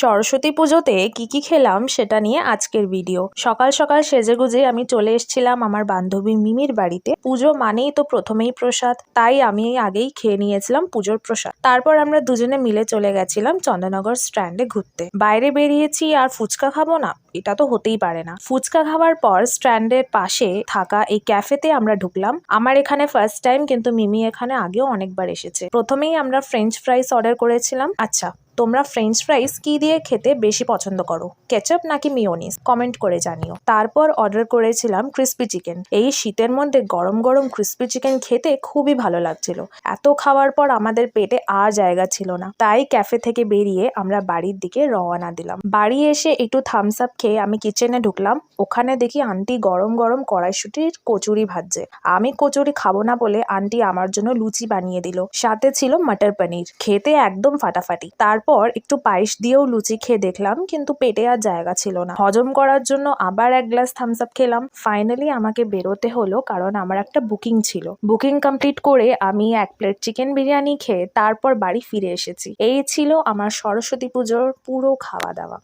সরস্বতী পুজোতে কি খেলাম সেটা নিয়ে আজকের ভিডিও। সকাল সকাল সেজেগুজে আমি চলে এসেছিলাম আমার বান্ধবী মিমির বাড়িতে। পুজো মানেই তো প্রথমেই প্রসাদ, তাই আমি আগেই খেয়ে নিয়েছিলাম পুজোর প্রসাদ। তারপর আমরা দুজনে মিলে চলে গেছিলাম চন্দননগর স্ট্যান্ডে ঘুরতে। বাইরে বেরিয়েছি আর ফুচকা খাবো না, এটা তো হতেই পারে না। ফুচকা খাওয়ার পর স্ট্যান্ডের পাশে থাকা এই ক্যাফেতে আমরা ঢুকলাম। আমার এখানে ফার্স্ট টাইম, কিন্তু মিমি এখানে আগেও অনেকবার এসেছে। প্রথমেই আমরা ফ্রেঞ্চ ফ্রাইস অর্ডার করেছিলাম। আচ্ছা, তোমরা ফ্রেঞ্চ ফ্রাইস কি দিয়ে খেতে বেশি পছন্দ করো, কেচাপ নাকি মিওনিজ? কমেন্ট করে জানিও। তারপর অর্ডার করেছিলাম ক্রিস্পি চিকেন। এই শীতের মধ্যে গরম গরম ক্রিস্পি চিকেন খেতে খুবই ভালো লাগছিল। এত খাওয়ার পর আমাদের পেটে আর জায়গা ছিল না, তাই ক্যাফে থেকে বেরিয়ে আমরা বাড়ির দিকে রওনা দিলাম। বাড়ি এসে একটু থামস আপ খেয়ে আমি কিচেনে ঢুকলাম। ওখানে দেখি আন্টি গরম গরম কড়াইশুটির কচুরি ভাজছে। আমি কচুরি খাবো না বলে আন্টি আমার জন্য লুচি বানিয়ে দিল, সাথে ছিল মটর পনির। খেতে একদম ফাটাফাটি। তারপর একটু পায়েস দিয়েও লুচি খেয়ে দেখলাম, কিন্তু পেটে আর জায়গা ছিল না। হজম করার জন্য আবার এক গ্লাস থামস আপ খেলাম। ফাইনালি আমাকে বেরোতে হলো, কারণ আমার একটা বুকিং ছিল। বুকিং কমপ্লিট করে আমি এক প্লেট চিকেন বিরিয়ানি খেয়ে তারপর বাড়ি ফিরে এসেছি। এই ছিল আমার সরস্বতী পুজোর পুরো খাওয়া দাওয়া।